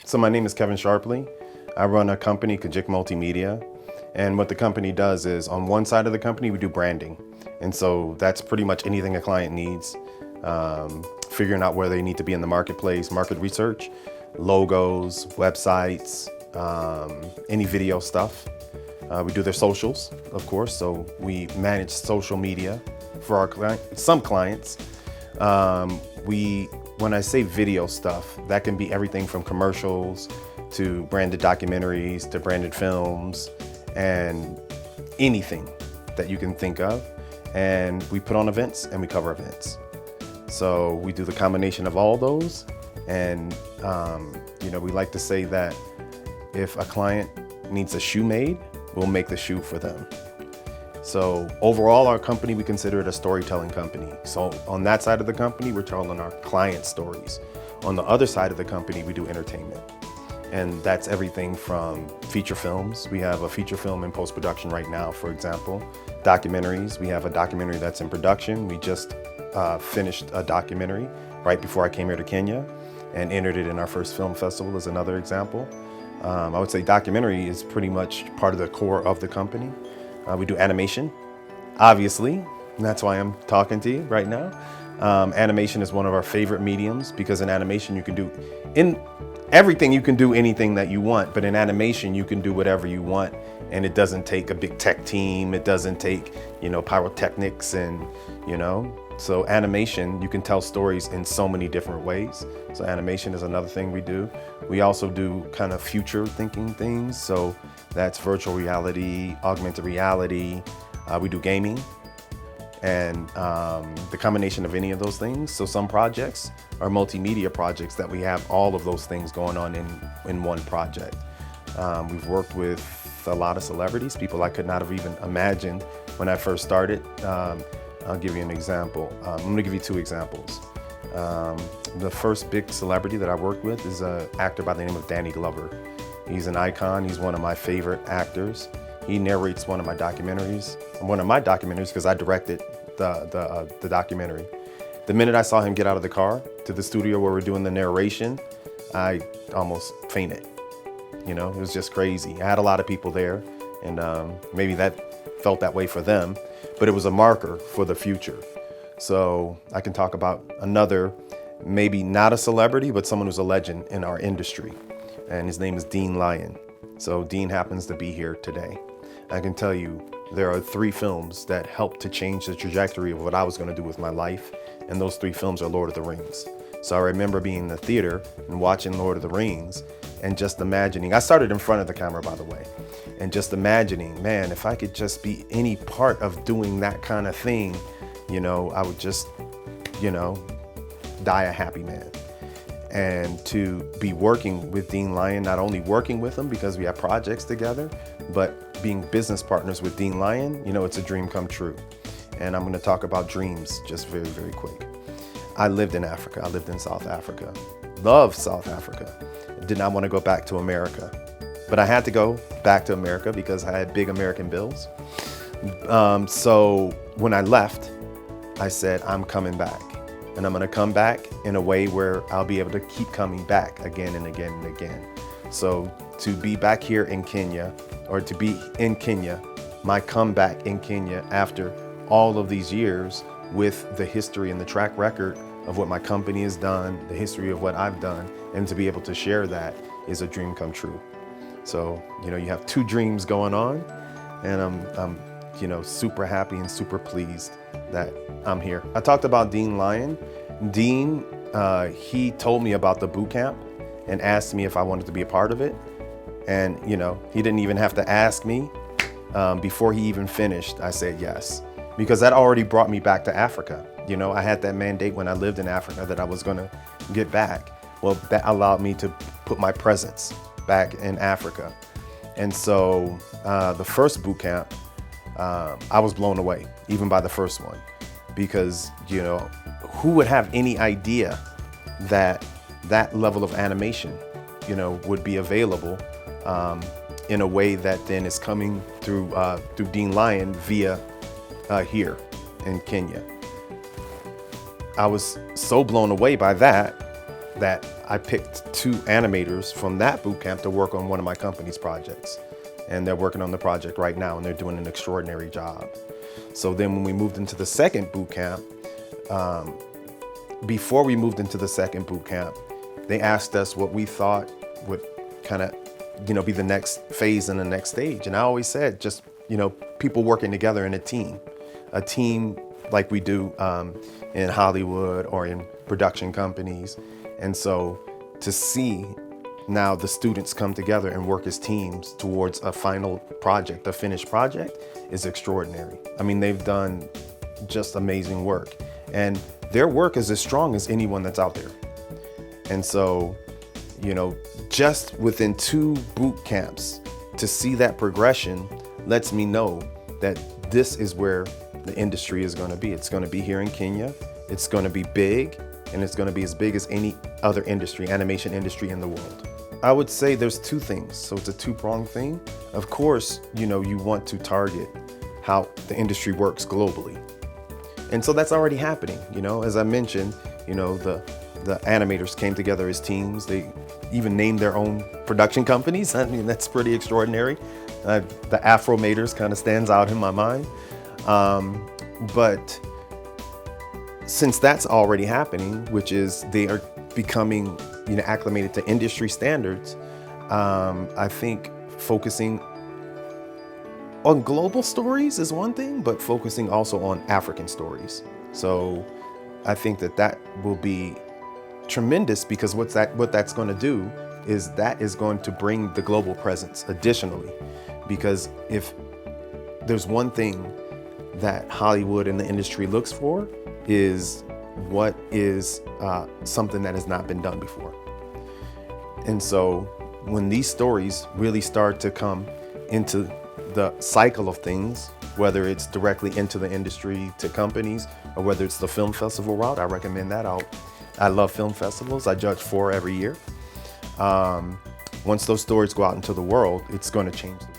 So my name is Kevin Sharpley. I run a company, KIJIK Multimedia. And what the company does is, on one side of the company, we do branding. And so that's pretty much anything a client needs. Figuring out where they need to be in the marketplace, market research, logos, websites, any video stuff. We do their socials, of course, so we manage social media for our some clients. When I say video stuff, that can be everything from commercials to branded documentaries to branded films and anything that you can think of. And we put on events and we cover events. So we do the combination of all those. And we like to say that if a client needs a shoe made, we'll make the shoe for them. So overall, our company, we consider it a storytelling company. So on that side of the company, we're telling our client stories. On the other side of the company, we do entertainment. And that's everything from feature films. We have a feature film in post-production right now, for example. Documentaries, we have a documentary that's in production. We just finished a documentary right before I came here to Kenya and entered it in our first film festival as another example. I would say documentary is pretty much part of the core of the company. We do animation, obviously, and that's why I'm talking to you right now. Animation is one of our favorite mediums because in animation you can do, in everything you can do anything that you want, but in animation you can do whatever you want, and it doesn't take a big tech team, it doesn't take, pyrotechnics and, So animation, you can tell stories in so many different ways. So animation is another thing we do. We also do kind of future thinking things. So that's virtual reality, augmented reality. We do gaming and the combination of any of those things. So some projects are multimedia projects that we have all of those things going on in one project. We've worked with a lot of celebrities, people I could not have even imagined when I first started. I'll give you an example. I'm gonna give you two examples. The first big celebrity that I worked with is an actor by the name of Danny Glover. He's an icon, he's one of my favorite actors. He narrates one of my documentaries because I directed the documentary. The minute I saw him get out of the car to the studio where we're doing the narration, I almost fainted. It was just crazy. I had a lot of people there, and maybe that felt that way for them, but it was a marker for the future. So I can talk about another, maybe not a celebrity, but someone who's a legend in our industry, and his name is Dean Lyon. So Dean happens to be here today. I can tell you there are 3 films that helped to change the trajectory of what I was going to do with my life, and those 3 films are Lord of the Rings. So I remember being in the theater and watching Lord of the Rings and just imagining, I started in front of the camera, by the way, and just imagining, man, if I could just be any part of doing that kind of thing, I would just, die a happy man. And to be working with Dean Lyon, not only working with him because we have projects together, but being business partners with Dean Lyon, it's a dream come true. And I'm gonna talk about dreams just very, very quick. I lived in Africa, I lived in South Africa, loved South Africa. Did not want to go back to America, but I had to go back to America because I had big American bills. So when I left, I said, I'm coming back, and I'm gonna come back in a way where I'll be able to keep coming back again and again and again. So to be back here in Kenya, or to be in Kenya, my comeback in Kenya after all of these years with the history and the track record of what my company has done, the history of what I've done, and to be able to share that is a dream come true. So, you have 2 dreams going on, and I'm super happy and super pleased that I'm here. I talked about Dean Lyon. Dean, he told me about the boot camp and asked me if I wanted to be a part of it. And, he didn't even have to ask me. Before he even finished, I said yes, because that already brought me back to Africa. I had that mandate when I lived in Africa that I was gonna get back. Well, that allowed me to put my presence back in Africa. And so the first boot camp, I was blown away, even by the first one, because, who would have any idea that that level of animation, would be available in a way that then is coming through Dean Lyon via here in Kenya. I was so blown away by that I picked 2 animators from that boot camp to work on one of my company's projects. And they're working on the project right now, and they're doing an extraordinary job. So then when we moved into the second boot camp, before we moved into the second boot camp, they asked us what we thought would kind of, be the next phase and the next stage. And I always said, just, people working together in a team like we do in Hollywood or in production companies. And so to see now the students come together and work as teams towards a final project, a finished project, is extraordinary. I mean, they've done just amazing work, and their work is as strong as anyone that's out there. And so, just within 2 boot camps, to see that progression lets me know that this is where the industry is going to be. It's going to be here in Kenya. It's going to be big, and it's going to be as big as any other industry, animation industry in the world. I would say there's 2 things. So it's a 2-pronged thing. Of course, you want to target how the industry works globally. And so that's already happening. As I mentioned, the animators came together as teams. They even named their own production companies. I mean, that's pretty extraordinary. The Afromators kind of stands out in my mind. But since that's already happening, which is they are becoming acclimated to industry standards, I think focusing on global stories is one thing, but focusing also on African stories. So I think that will be tremendous, because what that's going to do is that is going to bring the global presence additionally. Because if there's one thing that Hollywood and the industry looks for, is what is something that has not been done before. And so when these stories really start to come into the cycle of things, whether it's directly into the industry to companies, or whether it's the film festival route, I recommend that out. I love film festivals. I judge 4 every year. Once those stories go out into the world, it's going to change the